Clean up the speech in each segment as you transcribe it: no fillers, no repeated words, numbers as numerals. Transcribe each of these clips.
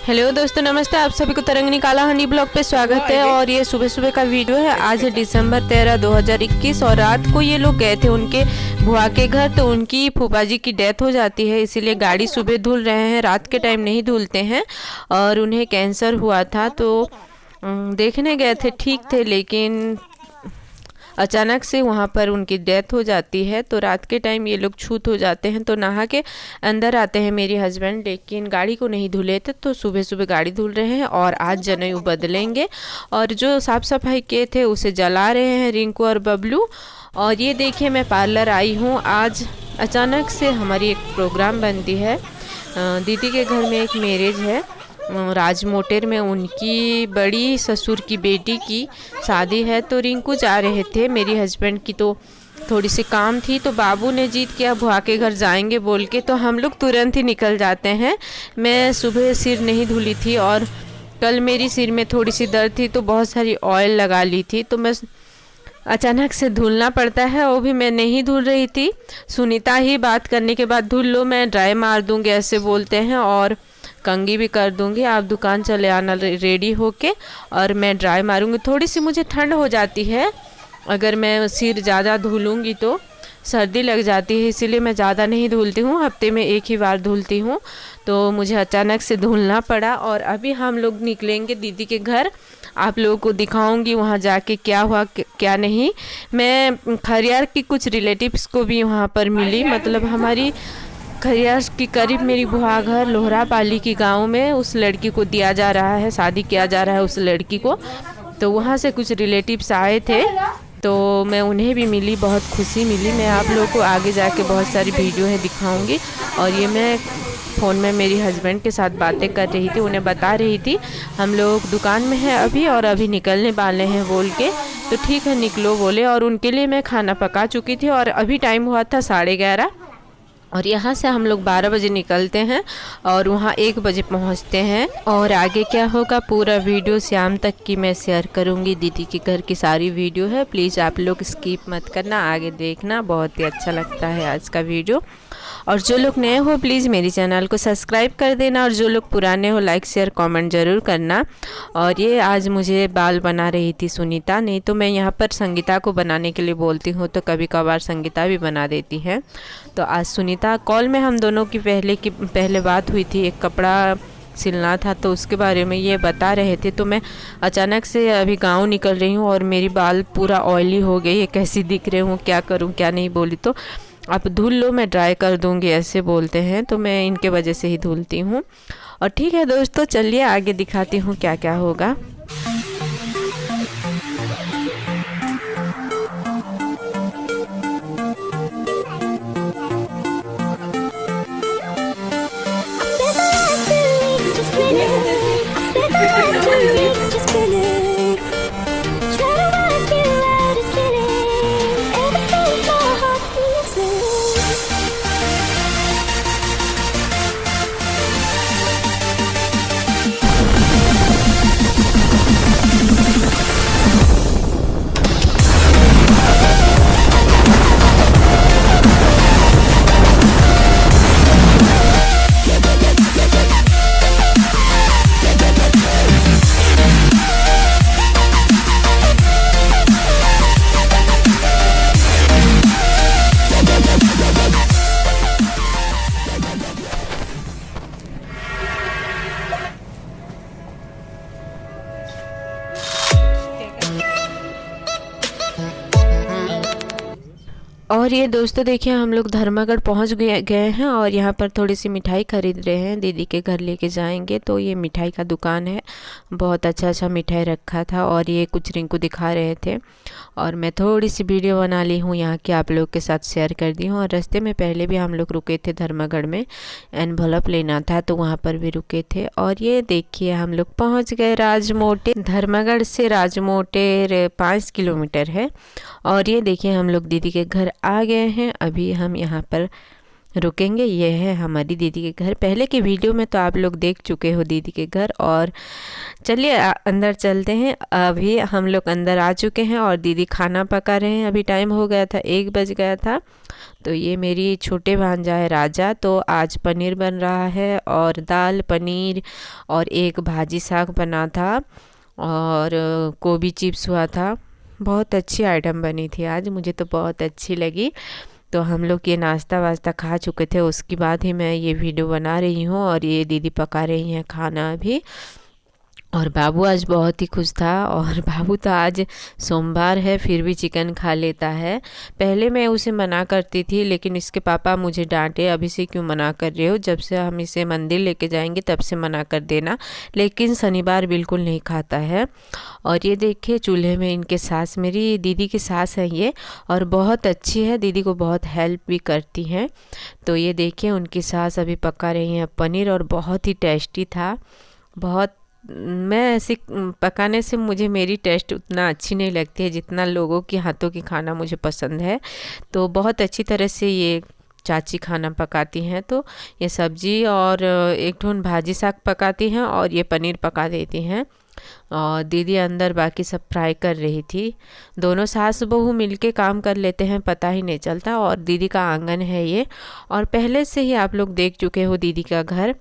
Hello दोस्तों, नमस्ते। आप सभी को तरंगिनी काला हनी ब्लॉग पे स्वागत है। और ये सुबह सुबह का वीडियो है। आज है दिसंबर 13, 2021 और रात को ये लोग गए थे उनके बुआ के घर। तो उनकी फूफा जी की डेथ हो जाती है, इसीलिए गाड़ी सुबह धुल रहे हैं, रात के टाइम नहीं धुलते हैं। और उन्हें कैंसर हुआ था, तो देखने गए थे, ठीक थे, लेकिन अचानक से वहाँ पर उनकी डेथ हो जाती है। तो रात के टाइम ये लोग छूत हो जाते हैं, तो नहा के अंदर आते हैं मेरे हस्बैंड, लेकिन गाड़ी को नहीं धुले थे, तो सुबह सुबह गाड़ी धुल रहे हैं और आज जनेऊ बदलेंगे। और जो साफ़ सफाई किए थे उसे जला रहे हैं रिंकू और बबलू। और ये देखिए, मैं पार्लर आई हूँ। आज अचानक से हमारी एक प्रोग्राम बनती है, दीदी के घर में एक मैरिज है राज मोटर में, उनकी बड़ी ससुर की बेटी की शादी है। तो रिंकू जा रहे थे, मेरी हस्बैंड की तो थोड़ी सी काम थी, तो बाबू ने जीत किया बुआ के घर जाएंगे बोल के, तो हम लोग तुरंत ही निकल जाते हैं। मैं सुबह सिर नहीं धुली थी और कल मेरी सिर में थोड़ी सी दर्द थी, तो बहुत सारी ऑयल लगा ली थी, तो मैं अचानक से धुलना पड़ता है। वो भी मैं नहीं धुल रही थी, सुनीता ही बात करने के बाद धुल लो, मैं ड्राई मार दूँगी ऐसे बोलते हैं, और कंघी भी कर दूंगी, आप दुकान चले आना रेडी होके, और मैं ड्राई मारूंगी। थोड़ी सी मुझे ठंड हो जाती है, अगर मैं सिर ज़्यादा धुलूँगी तो सर्दी लग जाती है, इसीलिए मैं ज़्यादा नहीं धुलती हूँ, हफ्ते में एक ही बार धुलती हूँ। तो मुझे अचानक से धुलना पड़ा और अभी हम लोग निकलेंगे दीदी के घर। आप लोगों को दिखाऊंगी वहाँ जाके क्या हुआ क्या नहीं। मैं खरियार की कुछ रिलेटिव्स को भी वहाँ पर मिली, मतलब हमारी खरियार के करीब मेरी बुआ घर लोहरा पाली की गांव में उस लड़की को दिया जा रहा है, शादी किया जा रहा है उस लड़की को। तो वहाँ से कुछ रिलेटिव्स आए थे, तो मैं उन्हें भी मिली, बहुत खुशी मिली। मैं आप लोगों को आगे जाके बहुत सारी वीडियो है दिखाऊंगी। और ये मैं फ़ोन में मेरी हस्बैंड के साथ बातें कर रही थी, उन्हें बता रही थी हम लोग दुकान में हैं अभी और अभी निकलने वाले हैं बोल के। तो ठीक है निकलो बोले, और उनके लिए मैं खाना पका चुकी थी और अभी टाइम हुआ था 11:30। और यहाँ से हम लोग 12 बजे निकलते हैं और वहाँ 1 बजे पहुँचते हैं। और आगे क्या होगा पूरा वीडियो शाम तक की मैं शेयर करूँगी। दीदी के घर की सारी वीडियो है, प्लीज़ आप लोग स्किप मत करना, आगे देखना, बहुत ही अच्छा लगता है आज का वीडियो। और जो लोग नए हो प्लीज़ मेरी चैनल को सब्सक्राइब कर देना, और जो लोग पुराने हो लाइक शेयर कमेंट ज़रूर करना। और ये आज मुझे बाल बना रही थी सुनीता, नहीं तो मैं यहाँ पर संगीता को बनाने के लिए बोलती हूँ, तो कभी कभार संगीता भी बना देती है। तो आज सुनीता कॉल में हम दोनों की पहले बात हुई थी, एक कपड़ा सिलना था तो उसके बारे में ये बता रहे थे। तो मैं अचानक से अभी गांव निकल रही हूँ और मेरी बाल पूरा ऑयली हो गई है, कैसी दिख रहे हूँ, क्या करूँ क्या नहीं। बोली तो आप धुल लो, मैं ड्राई कर दूँगी ऐसे बोलते हैं, तो मैं इनके वजह से ही धुलती हूँ। और ठीक है दोस्तों, चलिए आगे दिखाती हूँ क्या क्या होगा। और ये दोस्तों देखिए, हम लोग धर्मागढ़ पहुंच गए हैं और यहाँ पर थोड़ी सी मिठाई खरीद रहे हैं, दीदी के घर लेके जाएंगे। तो ये मिठाई का दुकान है, बहुत अच्छा मिठाई रखा था और ये कुछ रिंकू दिखा रहे थे और मैं थोड़ी सी वीडियो बना ली हूँ यहाँ की, आप लोग के साथ शेयर कर दी हूँ। और रास्ते में पहले भी हम लोग रुके थे धर्मागढ़ में, एनवलप लेना था तो वहाँ पर भी रुके थे। और ये देखिए हम लोग पहुँच गए राजमोटे। धर्मागढ़ से राजमोटे 5 किलोमीटर है। और ये देखिए हम लोग दीदी के घर आ गए हैं। अभी हम यहाँ पर रुकेंगे। ये है हमारी दीदी के घर। पहले की वीडियो में तो आप लोग देख चुके हो दीदी के घर। और चलिए अंदर चलते हैं। अभी हम लोग अंदर आ चुके हैं और दीदी खाना पका रहे हैं। अभी टाइम हो गया था, 1 बज गया था। तो ये मेरी छोटे भांजा है राजा। तो आज पनीर बन रहा है और दाल, पनीर और एक भाजी साग बना था और गोभी चिप्स हुआ था। बहुत अच्छी आइटम बनी थी आज, मुझे तो बहुत अच्छी लगी। तो हम लोग ये नाश्ता वास्ता खा चुके थे, उसके बाद ही मैं ये वीडियो बना रही हूँ। और ये दीदी पका रही हैं खाना अभी। और बाबू आज बहुत ही खुश था। और बाबू तो आज सोमवार है फिर भी चिकन खा लेता है। पहले मैं उसे मना करती थी, लेकिन इसके पापा मुझे डांटे, अभी से क्यों मना कर रहे हो, जब से हम इसे मंदिर लेके जाएंगे तब से मना कर देना। लेकिन शनिवार बिल्कुल नहीं खाता है। और ये देखिए चूल्हे में इनके सास, मेरी दीदी की सास है ये, और बहुत अच्छी है, दीदी को बहुत हेल्प भी करती हैं। तो ये देखिए उनकी सास अभी पका रही हैं पनीर और बहुत ही टेस्टी था। बहुत, मैं ऐसे पकाने से मुझे मेरी टेस्ट उतना अच्छी नहीं लगती है जितना लोगों के हाथों की खाना मुझे पसंद है। तो बहुत अच्छी तरह से ये चाची खाना पकाती हैं। तो ये सब्जी और एक ठोन भाजी साग पकाती हैं और ये पनीर पका देती हैं। और दीदी अंदर बाकी सब फ्राई कर रही थी। दोनों सास बहू मिलके काम कर लेते हैं, पता ही नहीं चलता। और दीदी का आंगन है ये, और पहले से ही आप लोग देख चुके हो दीदी का घर।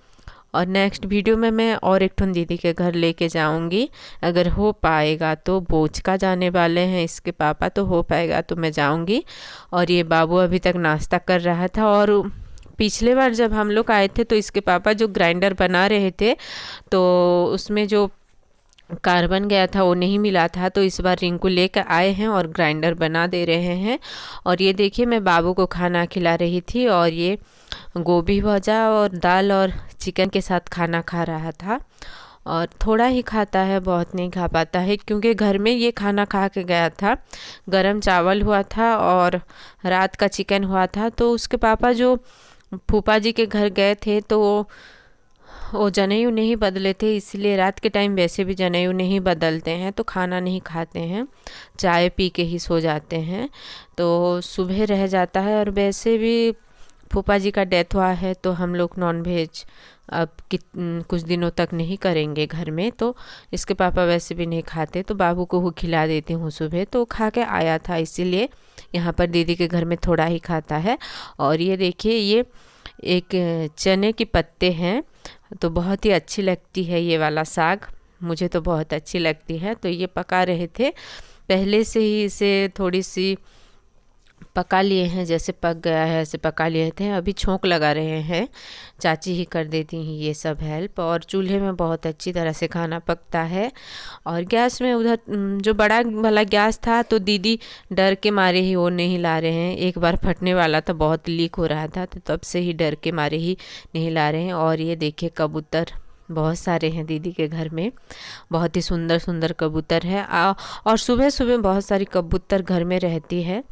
और नेक्स्ट वीडियो में मैं और एक ठन दीदी के घर लेके जाऊंगी, अगर हो पाएगा तो। बोचका जाने वाले हैं इसके पापा, तो हो पाएगा तो मैं जाऊंगी। और ये बाबू अभी तक नाश्ता कर रहा था। और पिछले बार जब हम लोग आए थे तो इसके पापा जो ग्राइंडर बना रहे थे, तो उसमें जो कार्बन गया था वो नहीं मिला था। तो इस बार रिंकू लेकर आए हैं और ग्राइंडर बना दे रहे हैं। और ये देखिए मैं बाबू को खाना खिला रही थी और ये गोभी भजा और दाल और चिकन के साथ खाना खा रहा था। और थोड़ा ही खाता है, बहुत नहीं खा पाता है, क्योंकि घर में ये खाना खा के गया था। गरम चावल हुआ था और रात का चिकन हुआ था। तो उसके पापा जो फूफा जी के घर गए थे तो वो जनेऊ नहीं बदले थे, इसलिए रात के टाइम वैसे भी जनेऊ नहीं बदलते हैं, तो खाना नहीं खाते हैं, चाय पी के ही सो जाते हैं। तो सुबह रह जाता है। और वैसे भी फूफा जी का डेथ हुआ है तो हम लोग नॉनवेज अब कुछ दिनों तक नहीं करेंगे घर में। तो इसके पापा वैसे भी नहीं खाते, तो बाबू को वो खिला देती हूँ सुबह। तो खा के आया था, इसीलिए यहाँ पर दीदी के घर में थोड़ा ही खाता है। और ये देखिए ये एक चने के पत्ते हैं, तो बहुत ही अच्छी लगती है ये वाला साग, मुझे तो बहुत अच्छी लगती है। तो ये पका रहे थे, पहले से ही इसे थोड़ी सी पका लिए हैं, जैसे पक गया है ऐसे पका लिए थे। अभी छोंक लगा रहे हैं, चाची ही कर देती हैं ये सब हेल्प। और चूल्हे में बहुत अच्छी तरह से खाना पकता है। और गैस में उधर जो बड़ा वाला गैस था तो दीदी डर के मारे ही वो नहीं ला रहे हैं। एक बार फटने वाला था, बहुत लीक हो रहा था, तो तब से ही डर के मारे ही नहीं ला रहे हैं। और ये देखिए कबूतर बहुत सारे हैं दीदी के घर में, बहुत ही सुंदर सुंदर कबूतर है। और सुबह सुबह बहुत सारी कबूतर घर में रहती है,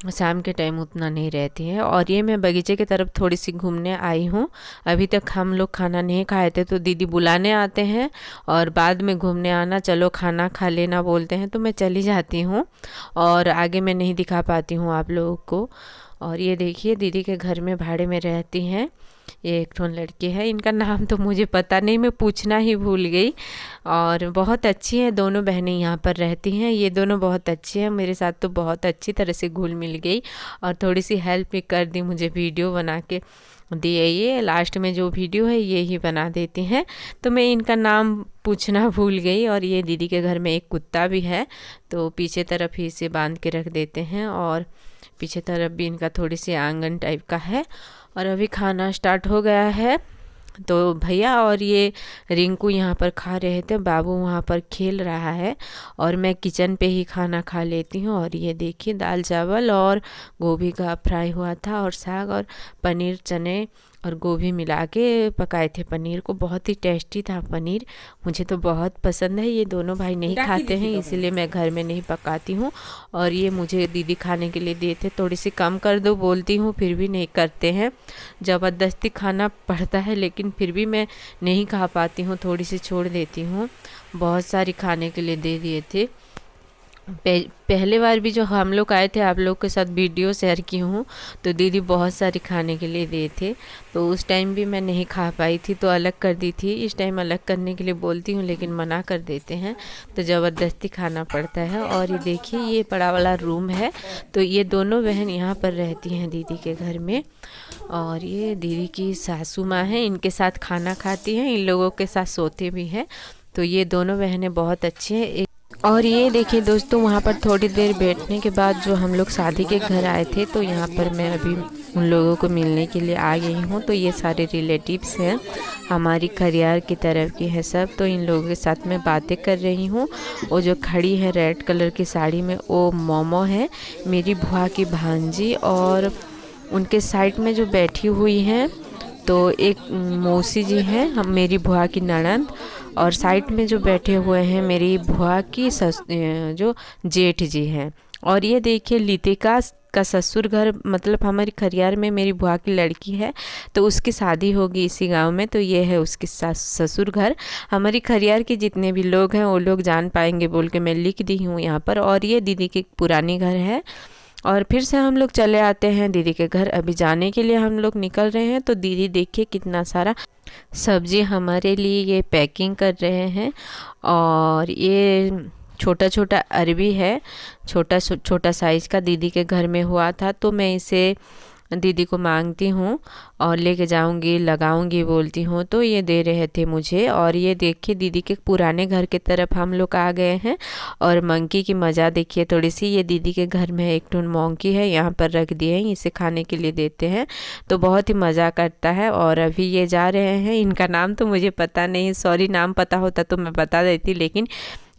शाम के टाइम उतना नहीं रहती है। और ये मैं बगीचे की तरफ थोड़ी सी घूमने आई हूँ। अभी तक हम लोग खाना नहीं खाए थे, तो दीदी बुलाने आते हैं और बाद में घूमने आना, चलो खाना खा लेना बोलते हैं, तो मैं चली जाती हूँ और आगे मैं नहीं दिखा पाती हूँ आप लोगों को। और ये देखिए दीदी के घर में भाड़े में रहती हैं, ये एक ठोन लड़की है, इनका नाम तो मुझे पता नहीं, मैं पूछना ही भूल गई। और बहुत अच्छी है, दोनों बहनें यहाँ पर रहती हैं, ये दोनों बहुत अच्छी हैं, मेरे साथ तो बहुत अच्छी तरह से घुल मिल गई। और थोड़ी सी हेल्प भी कर दी, मुझे वीडियो बना के दिए, ये लास्ट में जो वीडियो है ये ही बना देती हैं। तो मैं इनका नाम पूछना भूल गई। और ये दीदी के घर में एक कुत्ता भी है, तो पीछे तरफ ही इसे बांध के रख देते हैं। और पीछे तरफ भी इनका थोड़ी सी आंगन टाइप का है। और अभी खाना स्टार्ट हो गया है, तो भैया और ये रिंकू यहाँ पर खा रहे थे, बाबू वहाँ पर खेल रहा है और मैं किचन पे ही खाना खा लेती हूँ। और ये देखिए दाल चावल और गोभी का फ्राई हुआ था और साग और पनीर, चने और गोभी मिला के पकाए थे पनीर को, बहुत ही टेस्टी था पनीर, मुझे तो बहुत पसंद है। ये दोनों भाई नहीं खाते हैं, इसीलिए मैं घर में नहीं पकाती हूँ। और ये मुझे दीदी खाने के लिए देते, थोड़ी सी कम कर दो बोलती हूँ, फिर भी नहीं करते हैं, ज़बरदस्ती खाना पड़ता है, लेकिन फिर भी मैं नहीं खा पाती हूँ, थोड़ी सी छोड़ देती हूँ। बहुत सारी खाने के लिए दे दिए थे। पहले बार भी जो हम लोग आए थे, आप लोग के साथ वीडियो शेयर की हूँ, तो दीदी बहुत सारी खाने के लिए दिए थे। तो उस टाइम भी मैं नहीं खा पाई थी तो अलग कर दी थी। इस टाइम अलग करने के लिए बोलती हूँ लेकिन मना कर देते हैं, तो ज़बरदस्ती खाना पड़ता है। और ये देखिए, ये बड़ा वाला रूम है। तो ये दोनों बहन यहाँ पर रहती हैं दीदी के घर में। और ये दीदी की सासू माँ हैं, इनके साथ खाना खाती हैं, इन लोगों के साथ सोते भी हैं। तो ये दोनों बहनें बहुत अच्छी हैं। और ये देखिए दोस्तों, वहाँ पर थोड़ी देर बैठने के बाद जो हम लोग शादी के घर आए थे, तो यहाँ पर मैं अभी उन लोगों को मिलने के लिए आ गई हूँ। तो ये सारे रिलेटिव्स हैं, हमारी खरियार की तरफ की है सब। तो इन लोगों के साथ मैं बातें कर रही हूँ। वो जो खड़ी है रेड कलर की साड़ी में, वो मोमो है, मेरी बुआ की भांजी। और उनके साइड में जो बैठी हुई हैं, तो एक मौसी जी हैं, हम मेरी बुआ की ननद। और साइड में जो बैठे हुए हैं मेरी बुआ की जो जेठ जी हैं। और ये देखिए, लितिका का ससुर घर, मतलब हमारी खरियार में मेरी बुआ की लड़की है, तो उसकी शादी होगी इसी गांव में। तो ये है उसके ससुर घर। हमारी खरियार के जितने भी लोग हैं वो लोग जान पाएंगे बोल के मैं लिख दी हूँ यहाँ पर। और ये दीदी की पुरानी घर है। और फिर से हम लोग चले आते हैं दीदी के घर। अभी जाने के लिए हम लोग निकल रहे हैं। तो दीदी देखिए कितना सारा सब्जी हमारे लिए ये पैकिंग कर रहे हैं। और ये छोटा छोटा अरबी है, छोटा छोटा साइज़ का, दीदी के घर में हुआ था। तो मैं इसे दीदी को मांगती हूँ और लेके जाऊँगी, लगाऊँगी बोलती हूँ, तो ये दे रहे थे मुझे। और ये देखिए, दीदी के पुराने घर की तरफ हम लोग आ गए हैं। और मंकी की मज़ा देखिए थोड़ी सी। ये दीदी के घर में एक टून मंकी है, यहाँ पर रख दिए हैं, इसे खाने के लिए देते हैं, तो बहुत ही मज़ा करता है। और अभी ये जा रहे हैं, इनका नाम तो मुझे पता नहीं, सॉरी, नाम पता होता तो मैं बता देती। लेकिन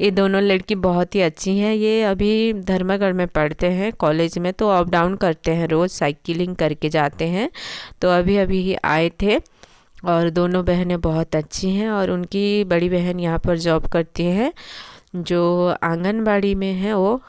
ये दोनों लड़की बहुत ही अच्छी हैं। ये अभी धर्मगढ़ में पढ़ते हैं कॉलेज में, तो अप डाउन करते हैं, रोज़ साइकिलिंग करके जाते हैं। तो अभी अभी ही आए थे। और दोनों बहनें बहुत अच्छी हैं। और उनकी बड़ी बहन यहाँ पर जॉब करती हैं, जो आंगनबाड़ी में है। वो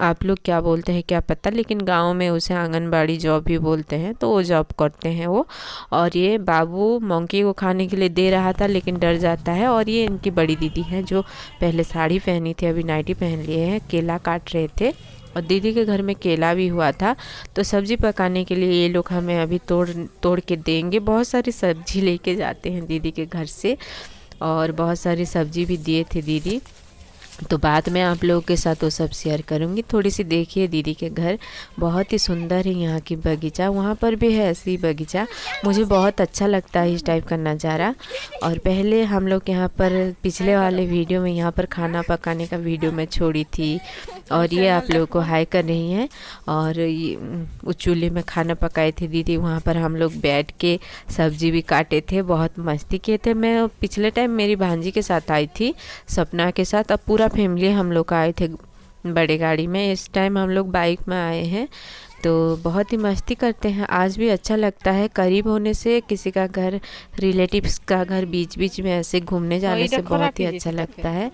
आप लोग क्या बोलते हैं क्या पता, लेकिन गांव में उसे आंगनबाड़ी जॉब भी बोलते हैं। तो वो जॉब करते हैं वो। और ये बाबू मंकी को खाने के लिए दे रहा था लेकिन डर जाता है। और ये इनकी बड़ी दीदी है, जो पहले साड़ी पहनी थी, अभी नाइटी पहन लिए हैं, केला काट रहे थे। और दीदी के घर में केला भी हुआ था, तो सब्ज़ी पकाने के लिए ये लोग हमें अभी तोड़ के देंगे। बहुत सारी सब्ज़ी लेके जाते हैं दीदी के घर से, और बहुत सारी सब्ज़ी भी दिए थे दीदी। तो बाद में आप लोगों के साथ वो सब शेयर करूँगी। थोड़ी सी देखिए दीदी के घर, बहुत ही सुंदर है यहाँ की बगीचा। वहाँ पर भी है ऐसी बगीचा, मुझे बहुत अच्छा लगता है इस टाइप का नज़ारा। और पहले हम लोग यहाँ पर पिछले वाले वीडियो में यहाँ पर खाना पकाने का वीडियो मैं छोड़ी थी। और ये आप लोगों को हाई कर रही हैं। और ये उस चूल्हे में खाना पकाए थे दीदी, वहाँ पर हम लोग बैठ के सब्जी भी काटे थे, बहुत मस्ती किए थे। मैं पिछले टाइम मेरी भांजी के साथ आई थी, सपना के साथ। अब पूरा फैमिली हम लोग आए थे बड़े गाड़ी में। इस टाइम हम लोग बाइक में आए हैं, तो बहुत ही मस्ती करते हैं। आज भी अच्छा लगता है, करीब होने से, किसी का घर, रिलेटिव्स का घर बीच बीच में ऐसे घूमने जाने से बहुत ही अच्छा लगता है।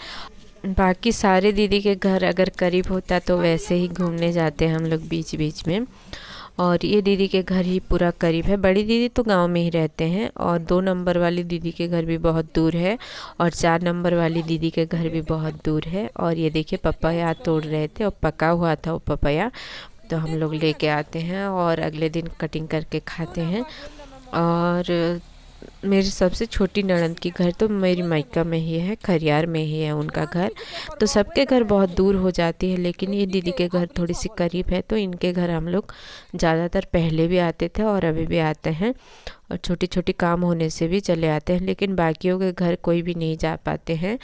बाकी सारे दीदी के घर अगर करीब होता तो वैसे ही घूमने जाते हैं हम लोग बीच बीच में। और ये दीदी के घर ही पूरा करीब है। बड़ी दीदी तो गांव में ही रहते हैं, और 2 नंबर वाली दीदी के घर भी बहुत दूर है, और 4 नंबर वाली दीदी के घर भी बहुत दूर है। और ये देखिए पपाया तोड़ रहे थे, और पका हुआ था वो पपाया, तो हम लोग लेके आते हैं और अगले दिन कटिंग करके खाते हैं। और मेरी सबसे छोटी ननद की घर तो मेरी मायका में ही है, खरियार में ही है उनका घर। तो सबके घर बहुत दूर हो जाती है, लेकिन ये दीदी के घर थोड़ी सी करीब है, तो इनके घर हम लोग ज़्यादातर पहले भी आते थे और अभी भी आते हैं। और छोटी छोटी काम होने से भी चले आते हैं, लेकिन बाकियों के घर कोई भी नहीं जा पाते हैं।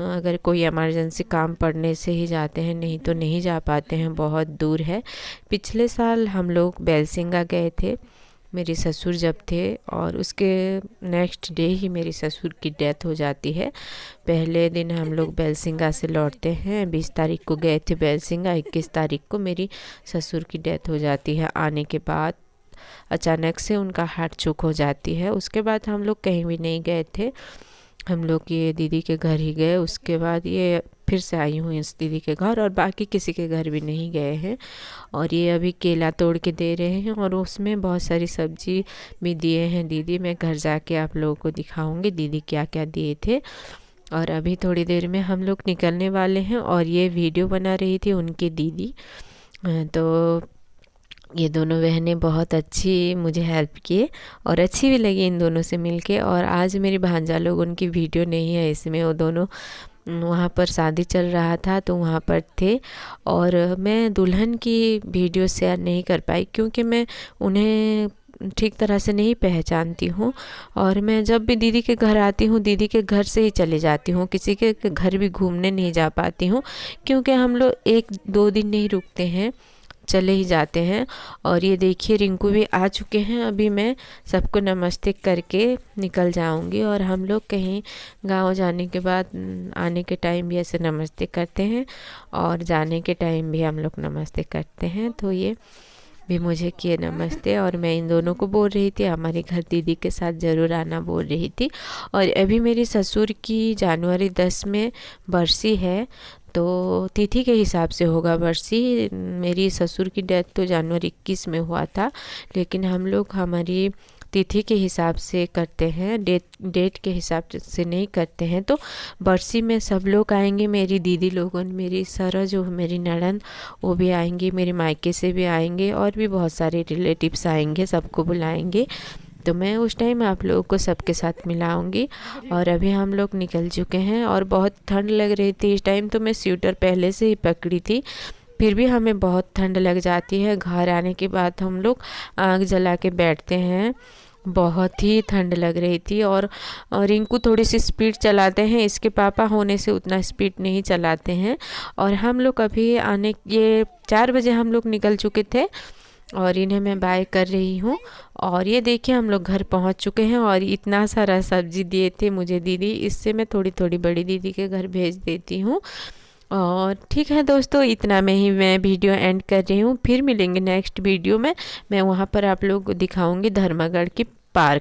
अगर कोई इमरजेंसी काम पड़ने से ही जाते हैं, नहीं तो नहीं जा पाते हैं, बहुत दूर है। पिछले साल हम लोग बैलसिंगा गए थे, मेरे ससुर जब थे, और उसके नेक्स्ट डे ही मेरी ससुर की डेथ हो जाती है। पहले दिन हम लोग बैलसिंगा से लौटते हैं, 20 तारीख को गए थे बैलसिंगा, 21 तारीख को मेरी ससुर की डेथ हो जाती है। आने के बाद अचानक से उनका हार्ट चोक हो जाती है। उसके बाद हम लोग कहीं भी नहीं गए थे, हम लोग ये दीदी के घर ही गए। उसके बाद ये फिर से आई हूँ इस दीदी के घर, और बाकी किसी के घर भी नहीं गए हैं। और ये अभी केला तोड़ के दे रहे हैं, और उसमें बहुत सारी सब्जी भी दिए हैं दीदी। मैं घर जाके आप लोगों को दिखाऊंगी दीदी क्या क्या दिए थे। और अभी थोड़ी देर में हम लोग निकलने वाले हैं। और ये वीडियो बना रही थी उनकी दीदी। तो ये दोनों बहनें बहुत अच्छी मुझे हेल्प किए और अच्छी भी लगी इन दोनों से मिलके। और आज मेरी भांजा लोग उनकी वीडियो नहीं है इसमें, वो दोनों वहाँ पर शादी चल रहा था तो वहाँ पर थे। और मैं दुल्हन की वीडियो शेयर नहीं कर पाई क्योंकि मैं उन्हें ठीक तरह से नहीं पहचानती हूँ। और मैं जब भी दीदी के घर आती हूँ दीदी के घर से ही चले जाती हूँ, किसी के घर भी घूमने नहीं जा पाती हूँ क्योंकि हम लोग 1-2 दिन नहीं रुकते हैं, चले ही जाते हैं। और ये देखिए रिंकू भी आ चुके हैं। अभी मैं सबको नमस्ते करके निकल जाऊंगी। और हम लोग कहीं गांव जाने के बाद आने के टाइम भी ऐसे नमस्ते करते हैं और जाने के टाइम भी हम लोग नमस्ते करते हैं। तो ये भी मुझे किए नमस्ते। और मैं इन दोनों को बोल रही थी हमारे घर दीदी के साथ ज़रूर आना बोल रही थी। और अभी मेरी ससुर की जनवरी 10 में बरसी है, तो तिथि के हिसाब से होगा बरसी। मेरी ससुर की डेथ तो जनवरी 21 में हुआ था, लेकिन हम लोग हमारी तिथि के हिसाब से करते हैं, डेट के हिसाब से नहीं करते हैं। तो बरसी में सब लोग आएंगे, मेरी दीदी लोगन, मेरी सर जो मेरी नड़न वो भी आएंगी, मेरे मायके से भी आएंगे और भी बहुत सारे रिलेटिव्स आएंगे, सबको बुलाएंगे। तो मैं उस टाइम आप लोगों को सबके साथ मिलाऊंगी। और अभी हम लोग निकल चुके हैं और बहुत ठंड लग रही थी इस टाइम, तो मैं स्वेटर पहले से ही पकड़ी थी, फिर भी हमें बहुत ठंड लग जाती है। घर आने के बाद हम लोग आग जला के बैठते हैं, बहुत ही ठंड लग रही थी। और रिंकू थोड़ी सी स्पीड चलाते हैं, इसके पापा होने से उतना स्पीड नहीं चलाते हैं। और हम लोग अभी ये 4 बजे हम लोग निकल चुके थे और इन्हें मैं बाय कर रही हूँ। और ये देखिए हम लोग घर पहुँच चुके हैं और इतना सारा सब्जी दिए थे मुझे दीदी, इससे मैं थोड़ी थोड़ी बड़ी दीदी के घर भेज देती हूँ। और ठीक है दोस्तों, इतना में ही मैं वीडियो एंड कर रही हूँ। फिर मिलेंगे नेक्स्ट वीडियो में, मैं वहाँ पर आप लोग को दिखाऊंगी धर्मगढ़ की पार्क।